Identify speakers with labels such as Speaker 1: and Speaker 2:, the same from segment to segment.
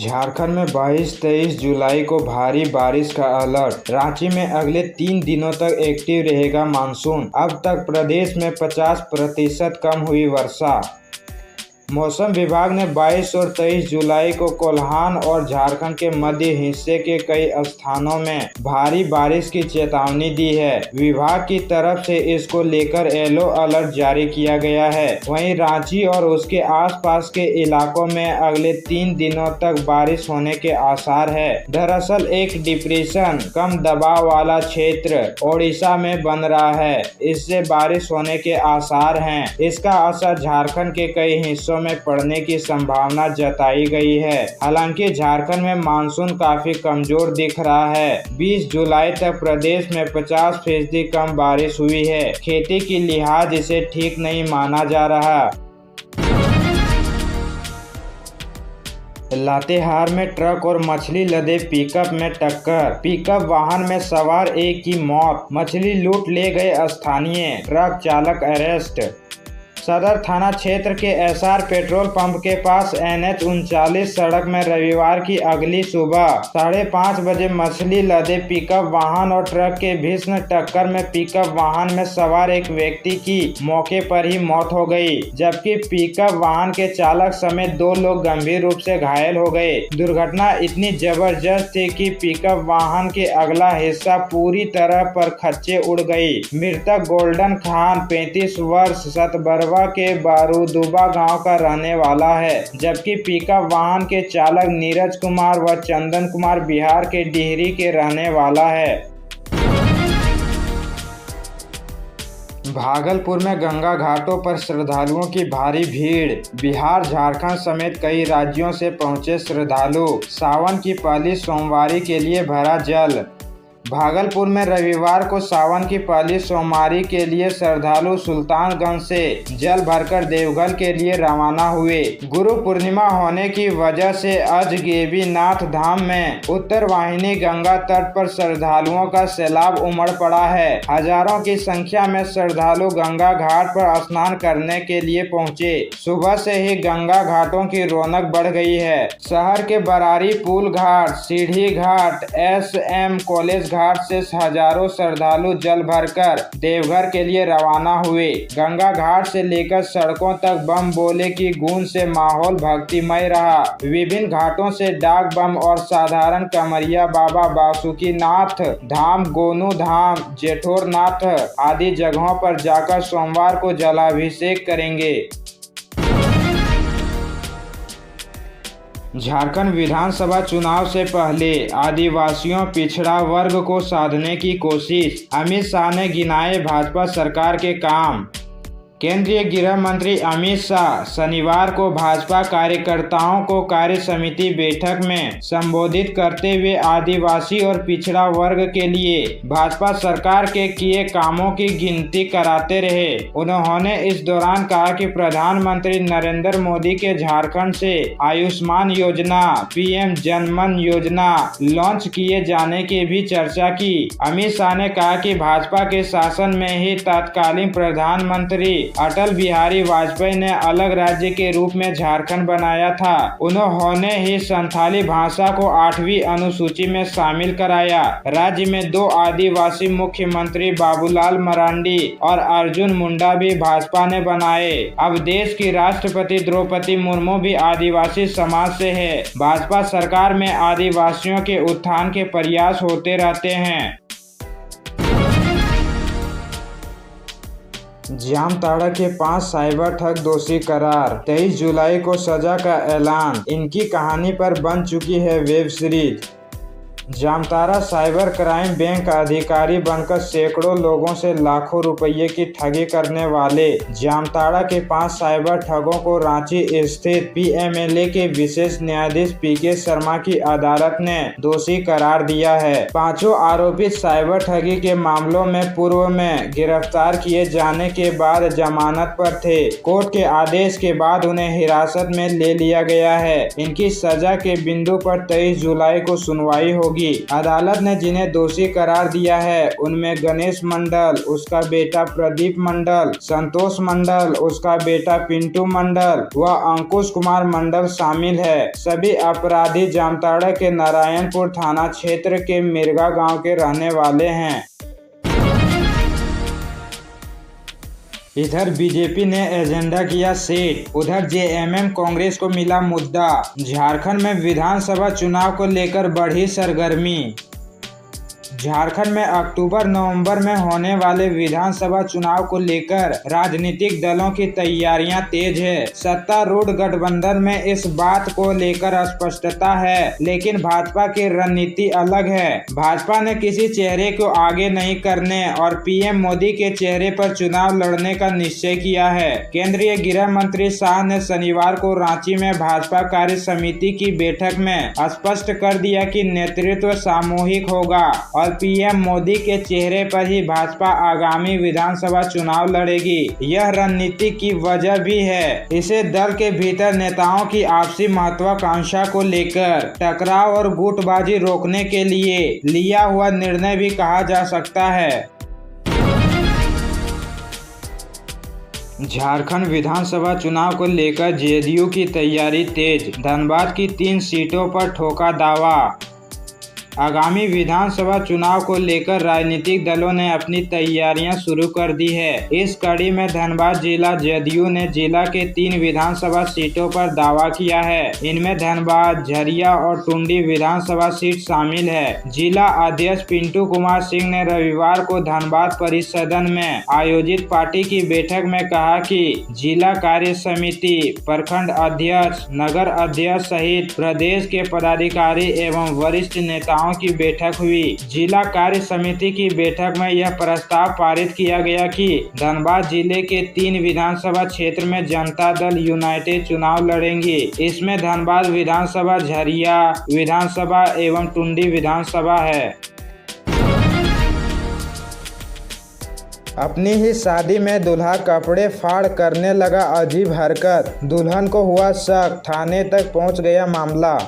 Speaker 1: झारखंड में 22-23 जुलाई को भारी बारिश का अलर्ट। रांची में अगले 3 दिनों तक एक्टिव रहेगा मानसून। अब तक प्रदेश में 50% कम हुई वर्षा। मौसम विभाग ने 22 और 23 जुलाई को कोल्हान और झारखंड के मध्य हिस्से के कई स्थानों में भारी बारिश की चेतावनी दी है। विभाग की तरफ से इसको लेकर येलो अलर्ट जारी किया गया है। वहीं रांची और उसके आसपास के इलाकों में अगले 3 दिनों तक बारिश होने के आसार है। दरअसल एक डिप्रेशन कम दबाव वाला क्षेत्र ओडिशा में बन रहा है, इससे बारिश होने के आसार हैं। इसका असर झारखंड के कई हिस्सों में पड़ने की संभावना जताई गई है। हालांकि झारखंड में मानसून काफी कमजोर दिख रहा है। 20 जुलाई तक प्रदेश में 50% कम बारिश हुई है। खेती की लिहाज इसे ठीक नहीं माना जा रहा। लातेहार में ट्रक और मछली लदे पिकअप में टक्कर। पिकअप वाहन में सवार एक की मौत, मछली लूट ले गए स्थानीय, ट्रक चालक अरेस्ट। सदर थाना क्षेत्र के एसआर पेट्रोल पंप के पास NH 39 सड़क में रविवार की अगली सुबह 5:30 बजे मछली लदे पिकअप वाहन और ट्रक के भीषण टक्कर में पिकअप वाहन में सवार एक व्यक्ति की मौके पर ही मौत हो गई, जबकि पिकअप वाहन के चालक समेत 2 लोग गंभीर रूप से घायल हो गए। दुर्घटना इतनी जबरदस्त थी कि पिकअप वाहन के अगला हिस्सा पूरी तरह पर खच्चे उड़ गई। मृतक गोल्डन खान 35 वर्ष सतबरवा के बारूदुबा गांव का रहने वाला है, जबकि पिकअप वाहन के चालक नीरज कुमार व चंदन कुमार बिहार के डिहरी के रहने वाला है। भागलपुर में गंगा घाटों पर श्रद्धालुओं की भारी भीड़। बिहार, झारखंड समेत कई राज्यों से पहुंचे श्रद्धालु। सावन की पहली सोमवारी के लिए भरा जल। भागलपुर में रविवार को सावन की पहली सोमवारी के लिए श्रद्धालु सुल्तानगंज से जल भरकर देवघर के लिए रवाना हुए। गुरु पूर्णिमा होने की वजह से अजगैबीनाथ धाम में उत्तर वाहिनी गंगा तट पर श्रद्धालुओं का सैलाब उमड़ पड़ा है। हजारों की संख्या में श्रद्धालु गंगा घाट पर स्नान करने के लिए पहुंचे। सुबह से ही गंगा घाटों की रौनक बढ़ गई है। शहर के बरारी पुल घाट, सीढ़ी घाट, SM कॉलेज घाट से हजारों श्रद्धालु जल भरकर देवघर के लिए रवाना हुए। गंगा घाट से लेकर सड़कों तक बम बोले की गूंज से माहौल भक्तिमय रहा। विभिन्न घाटों से डाक बम और साधारण कमरिया बाबा बासुकीनाथ धाम, गोनू धाम, जेठोरनाथ आदि जगहों पर जाकर सोमवार को जलाभिषेक करेंगे। झारखंड विधानसभा चुनाव से पहले आदिवासियों पिछड़ा वर्ग को साधने की कोशिश। अमित शाह ने गिनाए भाजपा सरकार के काम। केंद्रीय गृह मंत्री अमित शाह शनिवार को भाजपा कार्यकर्ताओं को कार्य समिति बैठक में संबोधित करते हुए आदिवासी और पिछड़ा वर्ग के लिए भाजपा सरकार के किए कामों की गिनती कराते रहे। उन्होंने इस दौरान कहा कि प्रधानमंत्री नरेंद्र मोदी के झारखंड से आयुष्मान योजना, PM जनमन योजना लॉन्च किए जाने की भी चर्चा की। अमित शाह ने कहा कि भाजपा के शासन में ही तत्कालीन प्रधानमंत्री अटल बिहारी वाजपेयी ने अलग राज्य के रूप में झारखंड बनाया था। उन्होंने ही संथाली भाषा को 8वीं अनुसूची में शामिल कराया। राज्य में 2 आदिवासी मुख्यमंत्री बाबूलाल मरांडी और अर्जुन मुंडा भी भाजपा ने बनाए। अब देश की राष्ट्रपति द्रौपदी मुर्मू भी आदिवासी समाज से है। भाजपा सरकार में आदिवासियों के उत्थान के प्रयास होते रहते हैं। जामताड़ा के 5 साइबर ठग दोषी करार। 23 जुलाई को सजा का ऐलान। इनकी कहानी पर बन चुकी है web series. Jamtara cyber crime bank अधिकारी बनकर सैकड़ों लोगों से लाखों रुपये की ठगी करने वाले जामताड़ा के 5 साइबर ठगों को रांची स्थित PMLA के विशेष न्यायाधीश PK शर्मा की अदालत ने दोषी करार दिया है। 5 आरोपित साइबर ठगी के मामलों में पूर्व में गिरफ्तार किए जाने के बाद जमानत पर थे। कोर्ट के आदेश के बाद उन्हें हिरासत में ले लिया गया है। इनकी सजा के बिंदु पर 23 जुलाई को सुनवाई होगी। होगी। अदालत ने जिन्हें दोषी करार दिया है उनमें गणेश मंडल, उसका बेटा प्रदीप मंडल, संतोष मंडल, उसका बेटा पिंटू मंडल व अंकुश कुमार मंडल शामिल है। सभी अपराधी जामताड़ा के नारायणपुर थाना क्षेत्र के मिर्गा गांव के रहने वाले हैं। इधर बीजेपी ने एजेंडा किया सेट, उधर जेएमएम कांग्रेस को मिला मुद्दा। झारखंड में विधानसभा चुनाव को लेकर बढ़ी सरगर्मी। झारखंड में अक्टूबर-नवंबर में होने वाले विधानसभा चुनाव को लेकर राजनीतिक दलों की तैयारियां तेज है। सत्तारूढ़ गठबंधन में इस बात को लेकर स्पष्टता है, लेकिन भाजपा की रणनीति अलग है। भाजपा ने किसी चेहरे को आगे नहीं करने और पीएम मोदी के चेहरे पर चुनाव लड़ने का निश्चय किया है। केंद्रीय गृह मंत्री शाह ने शनिवार को रांची में भाजपा कार्य समिति की बैठक में स्पष्ट कर दिया कि नेतृत्व सामूहिक होगा और पीएम मोदी के चेहरे पर ही भाजपा आगामी विधानसभा चुनाव लड़ेगी। यह रणनीति की वजह भी है। इसे दल के भीतर नेताओं की आपसी महत्वाकांक्षा को लेकर टकराव और गुटबाजी रोकने के लिए लिया हुआ निर्णय भी कहा जा सकता है। झारखंड विधानसभा चुनाव को लेकर जेडीयू की तैयारी तेज। धनबाद की 3 सीटों पर ठोका दावा। आगामी विधानसभा चुनाव को लेकर राजनीतिक दलों ने अपनी तैयारियां शुरू कर दी है। इस कड़ी में धनबाद जिला जेडीयू ने जिला के 3 विधानसभा सीटों पर दावा किया है। इनमें धनबाद, झरिया और टुंडी विधानसभा सीट शामिल है। जिला अध्यक्ष पिंटू कुमार सिंह ने रविवार को धनबाद परिसदन में आयोजित पार्टी की बैठक में कहा कि जिला कार्य समिति, प्रखंड अध्यक्ष, नगर अध्यक्ष सहित प्रदेश के पदाधिकारी एवं वरिष्ठ नेताओं की बैठक हुई। जिला कार्य समिति की बैठक में यह प्रस्ताव पारित किया गया कि धनबाद जिले के 3 विधानसभा क्षेत्र में जनता दल यूनाइटेड चुनाव लड़ेंगी। इसमें धनबाद विधानसभा, झरिया विधानसभा एवं टुंडी विधानसभा है। अपनी ही शादी में दूल्हा कपड़े फाड़ करने लगा अजीब हरकत। दुल्हन को हुआ शक, थाने तक पहुंच गया मामला।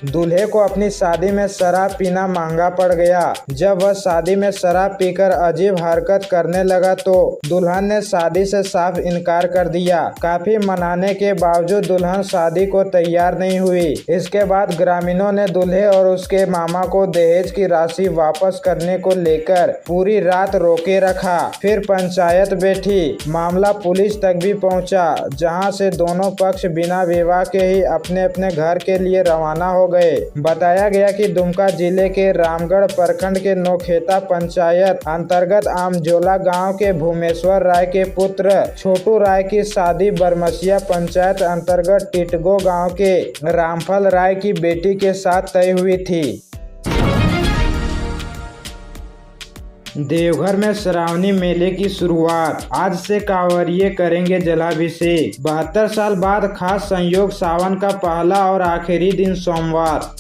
Speaker 1: दूल्हे को अपनी शादी में शराब पीना महंगा पड़ गया। जब वह शादी में शराब पीकर अजीब हरकत करने लगा तो दुल्हन ने शादी से साफ इनकार कर दिया। काफी मनाने के बावजूद दुल्हन शादी को तैयार नहीं हुई। इसके बाद ग्रामीणों ने दूल्हे और उसके मामा को दहेज की राशि वापस करने को लेकर पूरी रात रोके रखा। फिर पंचायत बैठी, मामला पुलिस तक भी पहुंचा, जहां से दोनों पक्ष बिना विवाह के ही अपने अपने घर के लिए रवाना हो गए। बताया गया कि दुमका जिले के रामगढ़ प्रखंड के नोखेता पंचायत अंतर्गत आमझोला गांव के भूमेश्वर राय के पुत्र छोटू राय की शादी बरमसिया पंचायत अंतर्गत टिटगो गांव के रामफल राय की बेटी के साथ तय हुई थी। देवघर में श्रावणी मेले की शुरुआत, आज से कांवरिये करेंगे जलाभिषेक। 72 साल बाद खास संयोग, सावन का पहला और आखिरी दिन सोमवार।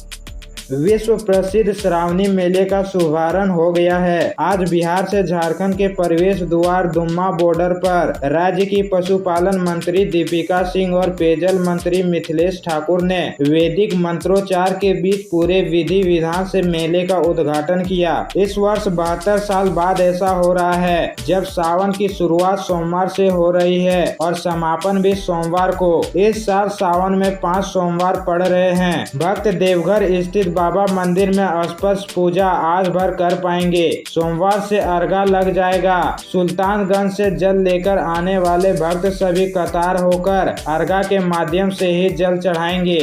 Speaker 1: विश्व प्रसिद्ध श्रावणी मेले का शुभारंभ हो गया है। आज बिहार से झारखंड के प्रवेश द्वार दुम्मा बॉर्डर पर राज्य की पशुपालन मंत्री दीपिका सिंह और पेयजल मंत्री मिथिलेश ठाकुर ने वैदिक मंत्रोच्चार के बीच पूरे विधि विधान से मेले का उद्घाटन किया। इस वर्ष 72 साल बाद ऐसा हो रहा है, जब सावन की शुरुआत सोमवार से हो रही है और समापन भी सोमवार को। इस साल सावन में 5 सोमवार पड़ रहे हैं। भक्त देवघर स्थित बाबा मंदिर में स्पर्श पूजा आज भर कर पाएंगे। सोमवार से अर्घा लग जाएगा। सुल्तानगंज से जल लेकर आने वाले भक्त सभी कतार होकर अर्घा के माध्यम से ही जल चढ़ाएंगे।